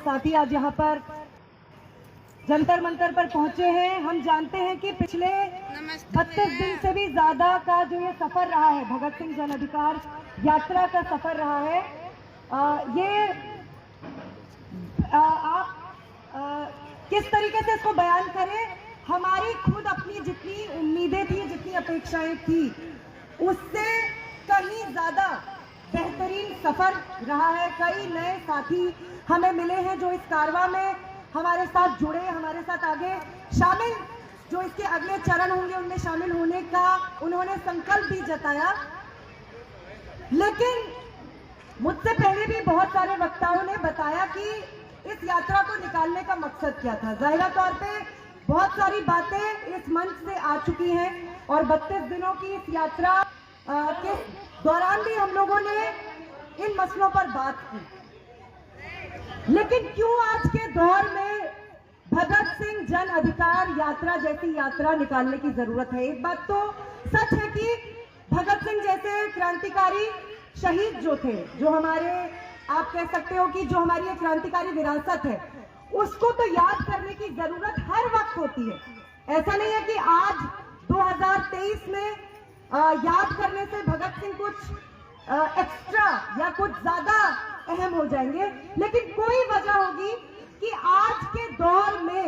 साथी आज यहाँ पर जंतर मंतर पर पहुंचे हैं। हम जानते हैं कि पिछले 32 दिन से भी ज्यादा का जो ये सफर रहा है, भगत सिंह जन अधिकार यात्रा का सफर रहा है, आप किस तरीके से इसको बयान करें। हमारी खुद अपनी जितनी उम्मीदें थी, जितनी अपेक्षाएं थी, उससे कहीं ज्यादा बेहतरीन सफर रहा है। कई नए साथी हमें मिले हैं जो इस कारवां में हमारे साथ जुड़े, हमारे साथ आगे शामिल, जो इसके अगले चरण होंगे उनमें शामिल होने का उन्होंने संकल्प भी जताया। लेकिन मुझसे पहले भी बहुत सारे वक्ताओं ने बताया कि इस यात्रा को निकालने का मकसद क्या था। जाहिर तौर पे बहुत सारी बातें इस मंच से आ चुकी हैं और 32 दिनों की इस यात्रा के दौरान भी हम लोगों ने इन मसलों पर बात की। लेकिन क्यों आज के दौर में भगत सिंह जन अधिकार यात्रा जैसी यात्रा निकालने की जरूरत है। एक बात तो सच है कि भगत सिंह जैसे क्रांतिकारी शहीद जो थे, जो हमारे, आप कह सकते हो कि जो हमारी एक क्रांतिकारी विरासत है, उसको तो याद करने की जरूरत हर वक्त होती है। ऐसा नहीं है कि आज 2023 में याद करने से भगत सिंह कुछ एक्स्ट्रा या कुछ ज्यादा अहम हो जाएंगे, लेकिन कोई वजह होगी कि आज के दौर में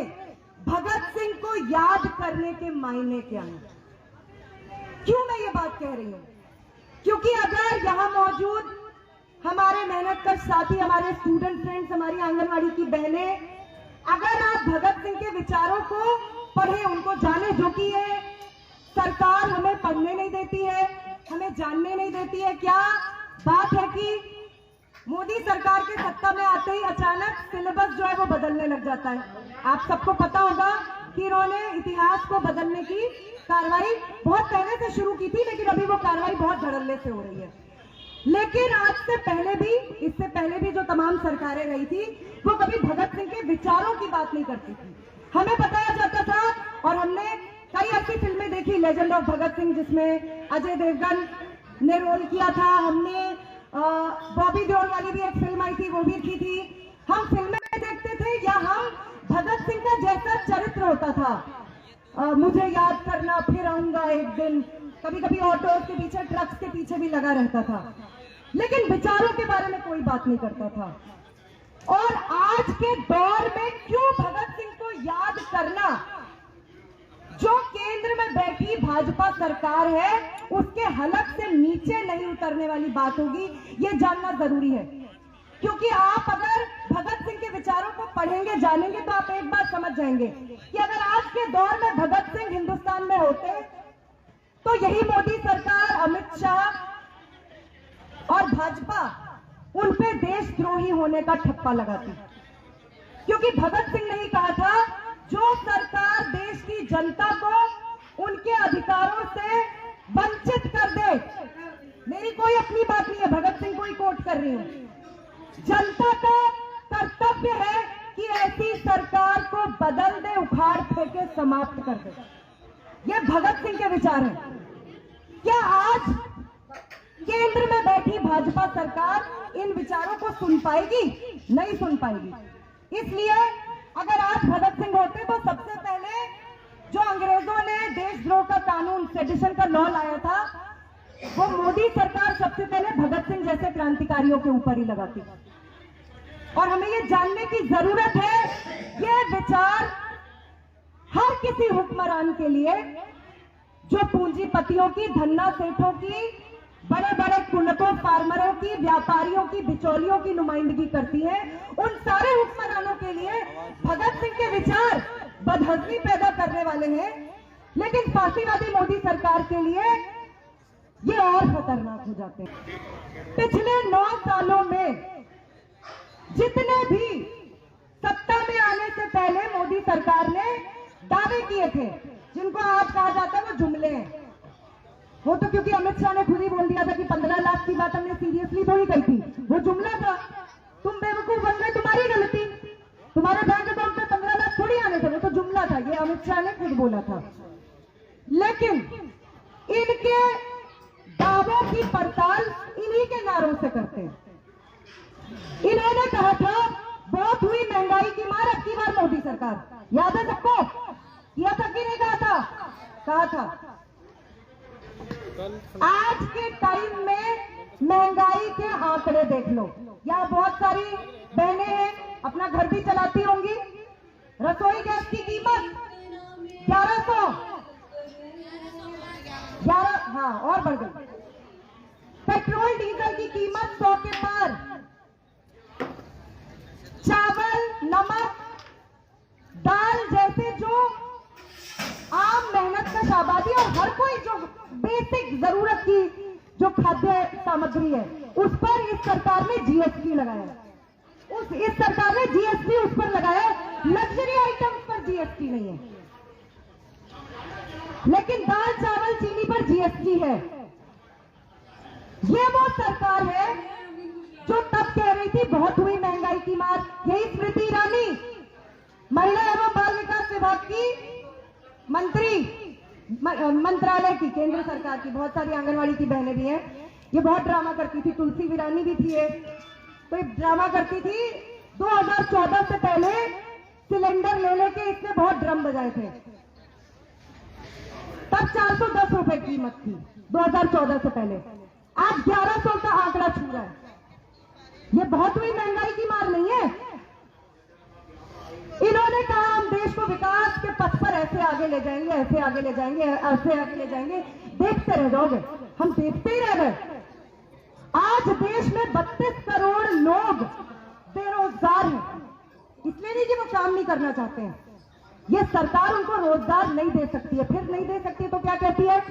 भगत सिंह को याद करने के मायने क्या हैं। क्यों मैं ये बात कह रही हूं? क्योंकि अगर यहां मौजूद हमारे मेहनतकश साथी, हमारे स्टूडेंट फ्रेंड्स, हमारी आंगनवाड़ी की बहनें, अगर आप भगत सिंह के विचारों को पढ़े, उनको जाने, जो कि ये सरकार हमें पढ़ने नहीं देती है, हमें जानने नहीं देती है। क्या बात है कि मोदी सरकार के सत्ता में आते ही अचानक सिलेबस जो है वो बदलने लग जाता है। आप सबको पता होगा कि इन्होंने इतिहास को बदलने की कार्रवाई बहुत पहले से शुरू की थी, लेकिन अभी वो कार्रवाई बहुत धड़ल्ले से हो रही है। लेकिन आज से पहले भी, इससे पहले भी जो तमाम सरकारें रही थी, वो कभी भगत सिंह के विचारों की बात नहीं करती थी। हमें बताया जाता था, और हमने कई ऐसी फिल्में देखी, लेजेंड ऑफ भगत सिंह जिसमें अजय देवगन ने रोल किया था, हमने बॉबी देओल वाली भी एक फिल्म आई थी, वो भी की थी। हम फिल्में देखते थे या हम भगत सिंह का जैसा चरित्र होता था, मुझे याद करना, फिर आऊंगा एक दिन, कभी कभी ऑटो के पीछे, ट्रक्स के पीछे भी लगा रहता था, लेकिन विचारों के बारे में कोई बात नहीं करता था। और आज के दौर में क्यों भगत सिंह को याद करना? जो केंद्र में बैठी भाजपा सरकार है उसके हलक से नीचे नहीं उतरने वाली बात होगी, ये जानना जरूरी है। क्योंकि आप अगर भगत सिंह के विचारों को पढ़ेंगे, जानेंगे, तो आप एक बात समझ जाएंगे कि अगर आज के दौर में भगत सिंह हिंदुस्तान में होते तो यही मोदी सरकार, अमित शाह और भाजपा उन पे देशद्रोही होने का ठप्पा लगाती। क्योंकि भगत सिंह ने ही कहा था, जो सरकार देश की जनता को उनके अधिकारों से वंचित कर दे, मेरी कोई अपनी बात नहीं है, भगत सिंह को ही कोट कर रही हूं, जनता का कर्तव्य है कि ऐसी सरकार को बदल दे, उखाड़ फेंके, समाप्त कर दे। ये भगत सिंह के विचार हैं। क्या आज केंद्र में बैठी भाजपा सरकार इन विचारों को सुन पाएगी? नहीं सुन पाएगी। इसलिए अगर आज भगत सिंह होते तो सबसे पहले जो अंग्रेजों ने देशद्रोह का कानून, सेडिशन का लॉ लाया था, वो मोदी सरकार सबसे पहले भगत सिंह जैसे क्रांतिकारियों के ऊपर ही लगाती। और हमें ये जानने की जरूरत है, ये विचार हर किसी हुक्मरान के लिए, जो पूंजीपतियों की, धन्ना सेठों की, बड़े बड़े कुलकों, फार्मरों की, व्यापारियों की, बिचौलियों की नुमाइंदगी करती है, उन सारे हुक्मरानों के लिए भगत सिंह के विचार बदहजमी पैदा करने वाले हैं। लेकिन फांसीवादी मोदी सरकार के लिए ये और खतरनाक हो जाते हैं। पिछले 9 सालों में जितने भी सत्ता में आने से पहले मोदी सरकार ने दावे किए थे, जिनको आज कहा जाता है वो जुमले हैं, वो तो क्योंकि अमित शाह ने खुद ही बोल दिया था कि 15 लाख की बात हमने सीरियसली थोड़ी कही थी, वो जुमला था। तुम बेवकूफ बन गए, तुम्हारी गलती, तुम्हारे बैंक अकाउंट में 15 लाख थोड़ी आने थे, वो तो जुमला था, ये अमित शाह ने खुद बोला था। लेकिन इनके दावों की पड़ताल इन्हीं के नारों से करते हैं। इन्होंने कहा था, बहुत हुई मार अब की बार मोदी सरकार, याद है सबको? किया था कि नहीं कहा था? आज के टाइम में महंगाई के आंकड़े देख लो। यहाँ बहुत सारी बहनें हैं, अपना घर भी चलाती होंगी। रसोई गैस की कीमत 1100, हाँ और बढ़ गई। पेट्रोल डीजल की कीमत 100 के पार। चावल, नमक, दाल जैसे जो आम मेहनत का आबादी और हर कोई जो बेसिक जरूरत की जो खाद्य सामग्री है, उस पर इस सरकार ने जीएसटी लगाया। इस सरकार ने जीएसटी उस पर लगाया। लग्जरी आइटम्स पर जीएसटी नहीं है, लेकिन दाल, चावल, चीनी पर जीएसटी है। ये वो सरकार है जो तब कह रही थी बहुत हुई महंगाई की मार। यही स्मृति ईरानी, महिला एवं बाल विकास विभाग की मंत्रालय की, केंद्र सरकार की, बहुत सारी आंगनवाड़ी की बहनें भी हैं। ये बहुत ड्रामा करती थी, तुलसी वीरानी भी थी ये, तो ये ड्रामा करती थी। 2014 से पहले सिलेंडर ले लेके इसने बहुत ड्रम बजाए थे, तब 410 रुपए कीमत थी 2014 से पहले। आज 1100 का आंकड़ा छू रहा है। ये बहुत हुई महंगाई की मार नहीं है। इन्होंने कहा हम देश को विकास के पथ पर ऐसे आगे ले जाएंगे, ऐसे आगे ले जाएंगे, ऐसे आगे ले जाएंगे। देखते रह जाओगे, हम देखते ही रह गए। आज देश में 32 करोड़ लोग बेरोजगार हैं, इसलिए नहीं कि वो काम नहीं करना चाहते हैं। ये सरकार उनको रोजगार नहीं दे सकती है। फिर नहीं दे सकती तो क्या कहती है?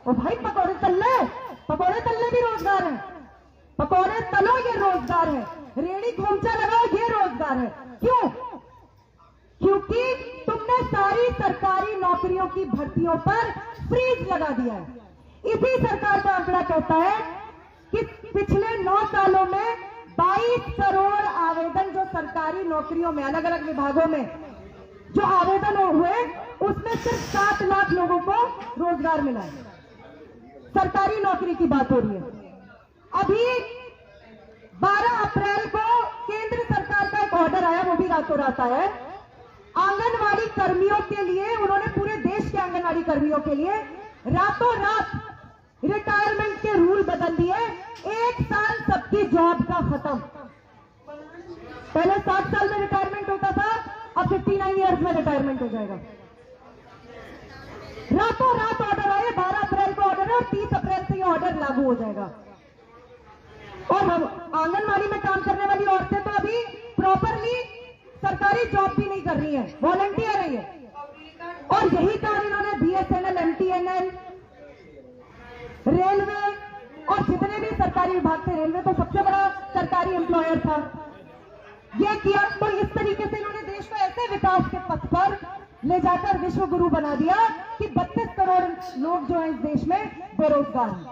ओ भाई पकौड़े तल्ले भी रोजगार है। पकौड़े तलो, ये रोजगार है। रेड़ी घोमचा लगाओ, ये रोजगार है। क्यों? क्योंकि तुमने सारी सरकारी नौकरियों की भर्तियों पर फ्रीज लगा दिया है। इसी सरकार का आंकड़ा कहता है कि पिछले 9 सालों में 22 करोड़ आवेदन जो सरकारी नौकरियों में, अलग अलग विभागों में जो आवेदन हुए, उसमें सिर्फ 7 लाख लोगों को रोजगार मिला है। सरकारी नौकरी की बात हो रही है। अभी 12 अप्रैल को केंद्र सरकार का एक ऑर्डर आया, वो भी रातों रात आया है। आंगनवाड़ी कर्मियों के लिए, उन्होंने पूरे देश के आंगनवाड़ी कर्मियों के लिए रातों रात रिटायरमेंट के रूल बदल दिए। 1 साल सबकी जॉब का खत्म। पहले 60 साल में रिटायरमेंट होता था, अब 59 ईयर्स में रिटायरमेंट हो जाएगा। रातों रात ऑर्डर आए। 12 अप्रैल को ऑर्डर है और 30 अप्रैल से ये ऑर्डर लागू हो जाएगा। और हम आंगनवाड़ी में काम करने वाली औरतें तो अभी प्रॉपरली सरकारी जॉब भी नहीं कर रही है, वॉलंटियर है ये। और यही काम इन्होंने बीएसएनएल, एमटीएनएल, रेलवे और जितने भी सरकारी विभाग थे, रेलवे तो सबसे बड़ा सरकारी एम्प्लॉयर था, ये किया। तो इस तरीके से इन्होंने देश को ऐसे विकास के पथ पर ले जाकर विश्व गुरु बना दिया कि 32 करोड़ लोग जो हैं इस देश में बेरोजगार हैं।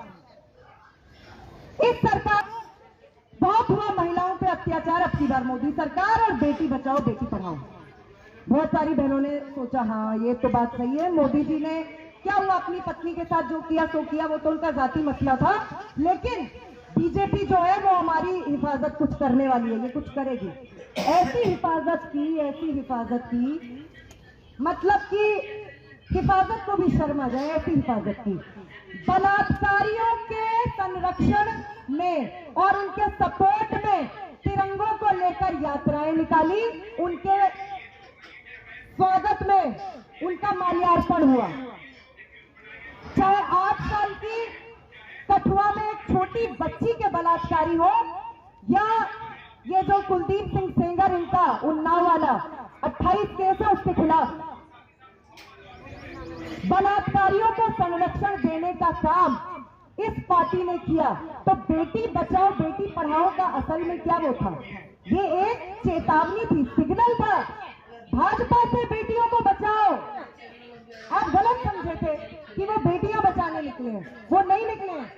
इस सरकार बहुत हुआ महिलाओं पे अत्याचार, अब की बार मोदी सरकार और बेटी बचाओ बेटी पढ़ाओ। बहुत सारी बहनों ने सोचा हाँ ये तो बात सही है, मोदी जी ने क्या हुआ, अपनी पत्नी के साथ जो किया सो किया, वो तो उनका जाती मसला था। लेकिन बीजेपी जो है वो हमारी हिफाजत कुछ करने वाली है, ये कुछ करेगी। ऐसी हिफाजत की मतलब कि हिफाजत को भी शर्म आ जाए, ऐसी हिफाजत की। बलात्कारियों के संरक्षण में और उनके सपोर्ट में तिरंगों को लेकर यात्राएं निकाली, उनके स्वागत में उनका माल्यार्पण हुआ। चाहे 8 साल की कठुआ में एक छोटी बच्ची के बलात्कारी हो, या ये जो कुलदीप सिंह सेंगर, इनका उन्नाव वाला 28 केस है उसके खिलाफ, बलात्कारियों को संरक्षण देने का काम इस पार्टी ने किया। तो बेटी बचाओ बेटी पढ़ाओ का असल में क्या वो था? ये एक चेतावनी थी, सिग्नल था। भाजपा से बेटियों को बचाओ, आप गलत समझे थे कि वो बेटियां बचाने निकले हैं, वो नहीं निकले हैं।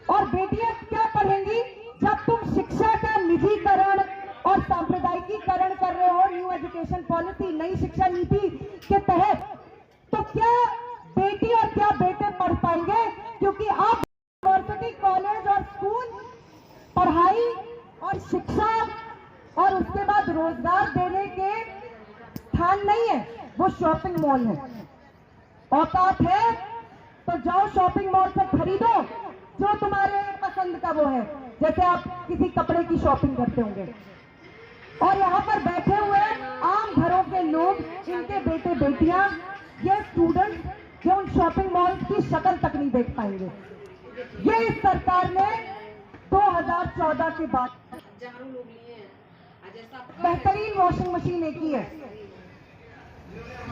और बेटियां क्या पढ़ेंगी जब तुम शिक्षा का निजीकरण और सांप्रदायिकीकरण कर रहे हो न्यू एजुकेशन पॉलिसी, नई शिक्षा नीति के तहत? तो क्या बेटी और क्या बेटे पढ़ पाएंगे? क्योंकि आप यूनिवर्सिटी, कॉलेज और स्कूल, पढ़ाई और शिक्षा और उसके बाद रोजगार देने स्थान नहीं है, वो शॉपिंग मॉल है। औकात है तो जाओ शॉपिंग मॉल से खरीदो जो तुम्हारे पसंद का वो है, जैसे आप किसी कपड़े की शॉपिंग करते होंगे। और यहाँ पर बैठे हुए आम घरों के लोग, इनके बेटे बेटियां, ये स्टूडेंट जो उन शॉपिंग मॉल की शक्ल तक नहीं देख पाएंगे। ये इस सरकार ने 2014 के बाद बेहतरीन वॉशिंग मशीन एक ही है,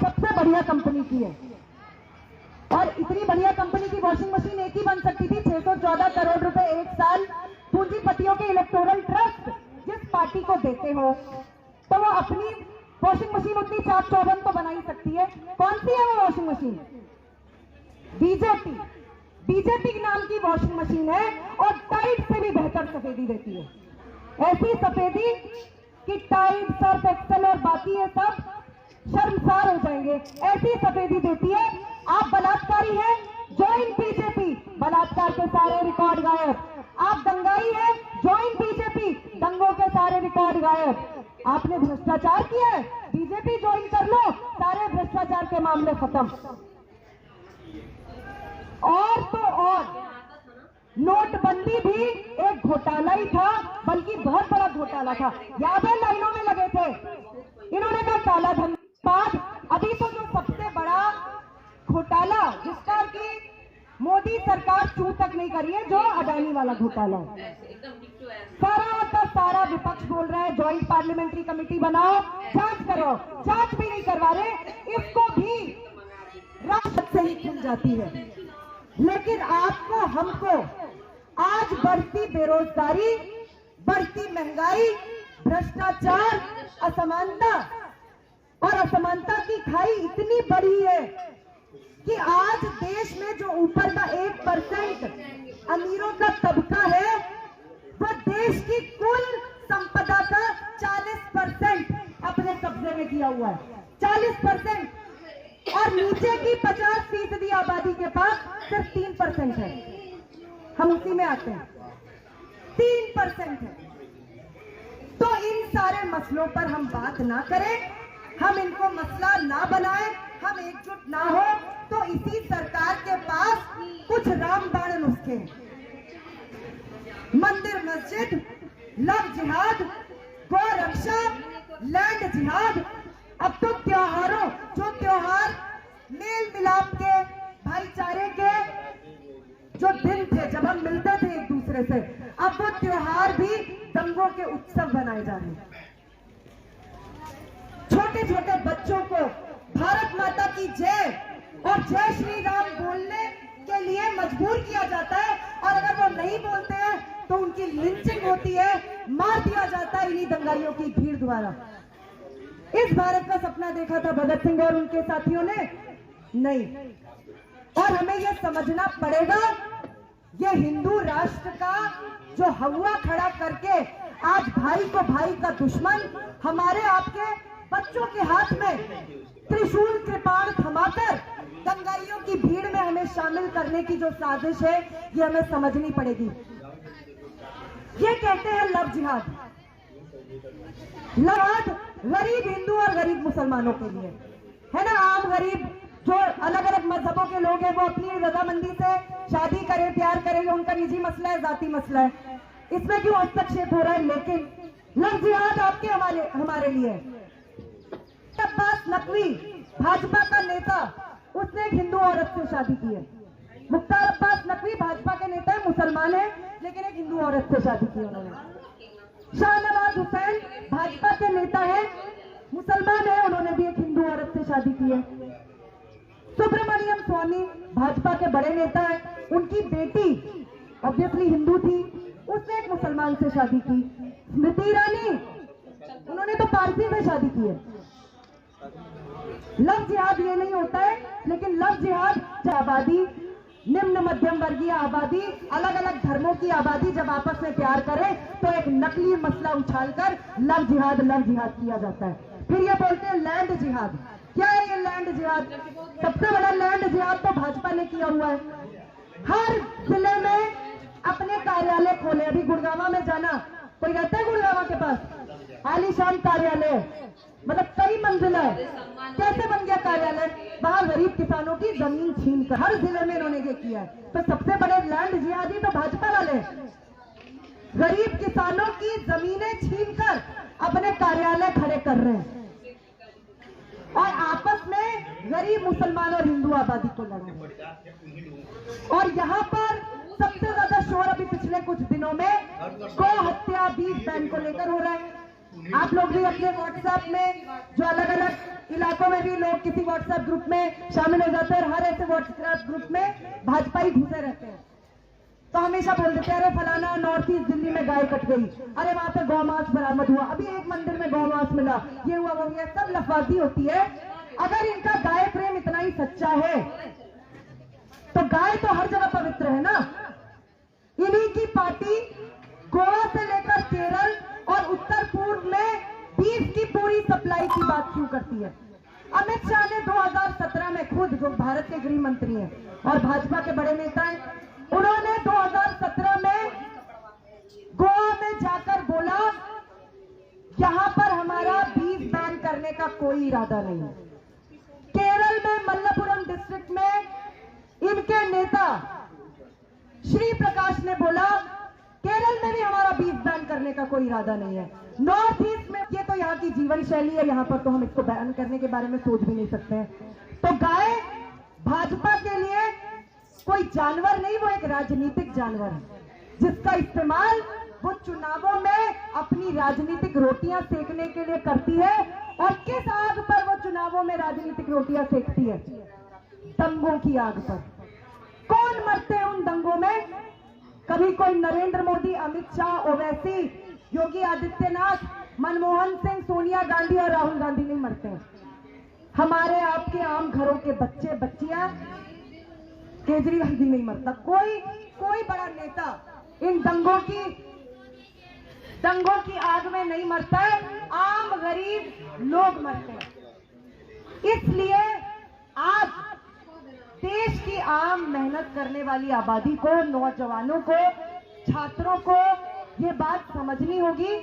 सबसे बढ़िया कंपनी की है। और इतनी बढ़िया कंपनी की वॉशिंग मशीन एक ही बन सकती थी। 614 करोड़ रुपए एक साल पूंजीपतियों के इलेक्टोरल ट्रस्ट जिस पार्टी को देते हो, तो वो अपनी वॉशिंग मशीन उतनी चाक चौबंद तो बना ही सकती है। कौन सी है वो वॉशिंग मशीन? बीजेपी नाम की वॉशिंग मशीन है और टाइड से भी बेहतर सफेदी देती है। ऐसी सफेदी कि टाइड, सर्फ एक्सेल और बाकी ये सब शर्मसार हो जाएंगे, ऐसी सफेदी देती है। आप बलात्कारी हैं, ज्वाइन बीजेपी, बलात्कार के सारे रिकॉर्ड गायब। आप दंगाई हैं, ज्वाइन बीजेपी, दंगों के सारे रिकॉर्ड गायब। आपने भ्रष्टाचार किया है, बीजेपी ज्वाइन कर लो, सारे भ्रष्टाचार के मामले खत्म। और तो और नोटबंदी भी एक घोटाला ही था, बल्कि बहुत बड़ा घोटाला था। याद है, लाइनों में लगे थे, इन्होंने कहा काला धन। बाद अभी तो जो सबसे बड़ा घोटाला जिसका कि मोदी सरकार छू तक नहीं करी है, जो अडानी वाला घोटाला है, सारा का सारा विपक्ष बोल रहा है ज्वाइंट पार्लियामेंट्री कमेटी बनाओ, जांच करो, जांच भी नहीं करवा रहे। इसको भी राष्ट्र से ही खुल जाती है। लेकिन आपको, हमको आज बढ़ती बेरोजगारी, बढ़ती महंगाई, भ्रष्टाचार, असमानता और असमानता की खाई इतनी बड़ी है कि आज देश में जो ऊपर का 1% अमीरों का तबका है, वह देश की कुल संपदा का 40% अपने कब्जे में किया हुआ है। 40%। और नीचे की 50% आबादी के पास सिर्फ 3% है। हम उसी में आते हैं, 3% है। तो इन सारे मसलों पर हम बात ना करें, हम इनको मसला ना बनाएं, हम एकजुट ना हो, तो इसी सरकार के पास कुछ रामबाण नुस्खे, मंदिर मस्जिद, लव जिहाद, गौ रक्षा, लैंड जिहाद। अब तो त्योहारों, जो त्योहार मेल मिलाप के, भाईचारे के जो दिन थे जब हम मिलते थे एक दूसरे से, अब वो त्योहार भी दंगों के उत्सव बनाए जा रहे हैं। छोटे छोटे बच्चों को भारत माता की जय और जय श्री राम बोलने के लिए मजबूर किया जाता है, और अगर वो नहीं बोलते हैं तो उनकी लिंचिंग होती है, मार दिया जाता है इन्हीं दंगाइयों की भीड़ द्वारा। इस भारत का सपना देखा था भगत सिंह और उनके साथियों ने? नहीं। और हमें यह समझना पड़ेगा, यह हिंदू राष्ट्र का जो हवा खड़ा करके आज भाई को भाई का दुश्मन, हमारे आपके बच्चों के हाथ में त्रिशूल कृपाण थमाकर दंगाइयों की भीड़ में हमें शामिल करने की जो साजिश है, ये हमें समझनी पड़ेगी। ये कहते हैं लव जिहाद। लव गरीब हिंदू और गरीब मुसलमानों के लिए है ना। आम गरीब जो अलग अलग मजहबों के लोग हैं, वो अपनी रजामंदी से शादी करें, प्यार करेंगे, उनका निजी मसला है, जाती मसला है, इसमें क्यों हस्तक्षेप हो रहा है। लेकिन लव जिहाद आपके हमारे लिए। अब्बास नकवी भाजपा का नेता, उसने एक हिंदू औरत से शादी की है। मुख्तार अब्बास नकवी भाजपा के नेता है, मुसलमान है, लेकिन एक हिंदू औरत से शादी की उन्होंने। शाहनवाज हुसैन भाजपा के नेता है, मुसलमान है, उन्होंने भी एक हिंदू औरत से शादी की है। सुब्रमण्यम स्वामी भाजपा के बड़े नेता है, उनकी बेटी ऑब्वियसली हिंदू थी, उसने एक मुसलमान से शादी की। स्मृति ईरानी, उन्होंने तो पारसी से शादी की है। लव जिहाद ये नहीं होता है, लेकिन लव जिहाद आबादी, निम्न मध्यम वर्गीय आबादी, अलग अलग धर्मों की आबादी जब आपस में प्यार करे तो एक नकली मसला उछालकर लव जिहाद किया जाता है। फिर ये बोलते हैं लैंड जिहाद। क्या है ये लैंड जिहाद? सबसे बड़ा लैंड जिहाद तो भाजपा ने किया हुआ है। हर जिले में अपने कार्यालय खोले। अभी गुड़गावा में जाना, कोई रहता है गुड़गावा के पास? आलीशान कार्यालय, मतलब कई मंजिला है। वहां गरीब किसानों की जमीन छीन कर हर जिले में इन्होंने ये किया है। तो सबसे बड़े लैंड जिहादी तो भाजपा वाले, गरीब किसानों की जमीनें छीनकर अपने कार्यालय खड़े कर रहे हैं और आपस में गरीब मुसलमान और हिंदू आबादी को लड़ रहे हैं। और यहाँ पर सबसे ज्यादा शोर अभी पिछले कुछ दिनों में गौ हत्या बीज बैन को लेकर हो रहा है। आप लोग भी अपने व्हाट्सएप में, जो अलग अलग इलाकों में भी लोग किसी व्हाट्सएप ग्रुप में शामिल हो जाते हैं, और हर ऐसे व्हाट्सएप ग्रुप में भाजपा ही घुसे रहते हैं, तो हमेशा बोल देते हैं अरे फलाना नॉर्थ ईस्ट दिल्ली में गाय कट गई, अरे वहां पे गौमांस बरामद हुआ, अभी एक मंदिर में गौमांस मिला, ये हुआ वो हुआ, सब लफाजी होती है। अगर इनका गाय प्रेम इतना ही सच्चा है तो गाय तो हर जगह पवित्र है ना। इन्हीं की पार्टी गोवा से लेकर केरल और उत्तर पूर्व में बीफ की पूरी सप्लाई की बात क्यों करती है। अमित शाह ने 2017 में खुद, जो भारत के गृह मंत्री हैं और भाजपा के बड़े नेता हैं, उन्होंने 2017 में गोवा में जाकर बोला यहां पर हमारा बीफ बैन करने का कोई इरादा नहीं है। केरल में मल्लपुरम डिस्ट्रिक्ट में इनके नेता श्री प्रकाश ने बोला केरल में भी हमारा बीफ बैन करने का कोई इरादा नहीं है। नॉर्थ ईस्ट में ये तो यहाँ की जीवन शैली है, यहाँ पर तो हम इसको बैन करने के बारे में सोच भी नहीं सकते हैं। तो गाय भाजपा के लिए कोई जानवर नहीं, वो एक राजनीतिक जानवर है जिसका इस्तेमाल वो चुनावों में अपनी राजनीतिक रोटियां सेकने के लिए करती है। और किस आग पर वो चुनावों में राजनीतिक रोटियां सेकती है? दंगों की आग पर। कौन मरते हैं उन दंगों में? कभी कोई नरेंद्र मोदी, अमित शाह, ओवैसी, योगी आदित्यनाथ, मनमोहन सिंह, सोनिया गांधी और राहुल गांधी नहीं मरते हैं। हमारे आपके आम घरों के बच्चे बच्चियां, केजरीवाल भी नहीं मरता, कोई बड़ा नेता इन दंगों की आग में नहीं मरता है। आम गरीब लोग मरते हैं। इसलिए आज देश की आम मेहनत करने वाली आबादी को, नौजवानों को, छात्रों को ये बात समझनी होगी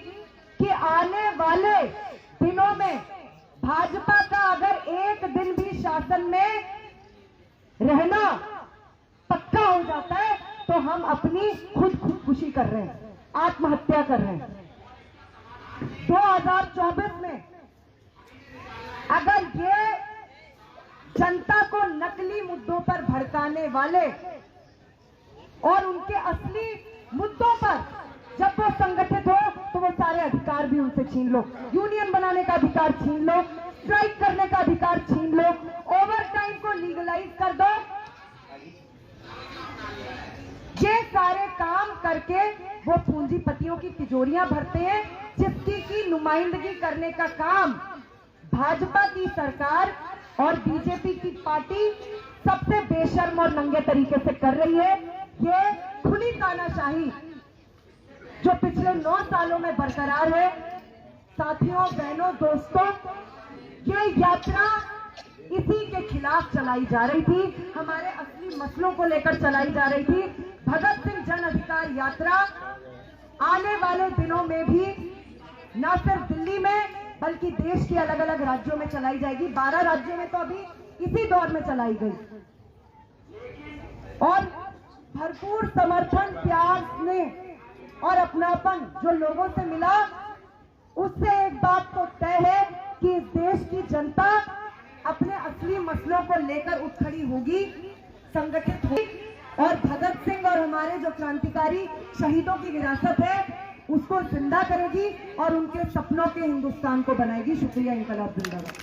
कि आने वाले दिनों में भाजपा का अगर एक दिन भी शासन में रहना पक्का हो जाता है तो हम अपनी खुदकुशी कर रहे हैं, आत्महत्या कर रहे हैं। 2024 में अगर ये जनता को नकली मुद्दों पर भड़काने वाले और उनके असली मुद्दों पर जब वो संगठित हो तो वो सारे अधिकार भी उनसे छीन लो। यूनियन बनाने का अधिकार छीन लो, स्ट्राइक करने का अधिकार छीन लो, ओवर टाइम को लीगलाइज कर दो। ये सारे काम करके वो पूंजीपतियों की तिजोरियां भरते हैं, जिसकी की नुमाइंदगी करने का काम भाजपा की सरकार और बीजेपी की पार्टी सबसे बेशर्म और नंगे तरीके से कर रही है। ये खुली तानाशाही जो पिछले 9 सालों में बरकरार है। साथियों, बहनों, दोस्तों, ये यात्रा इसी के खिलाफ चलाई जा रही थी, हमारे असली मसलों को लेकर चलाई जा रही थी। भगत सिंह जन अधिकार यात्रा आने वाले दिनों में भी न सिर्फ दिल्ली में बल्कि देश के अलग अलग राज्यों में चलाई जाएगी। 12 राज्यों में तो अभी इसी दौर में चलाई गई और भरपूर समर्थन, प्यार, स्नेह और अपनापन जो लोगों से मिला, उससे एक बात तो तय है कि इस देश की जनता अपने असली मसलों को लेकर उठ खड़ी होगी, संगठित होगी और भगत सिंह और हमारे जो क्रांतिकारी शहीदों की विरासत है उसको जिंदा करेगी और उनके सपनों के हिंदुस्तान को बनाएगी। शुक्रिया। इंकलाब जिंदाबाद।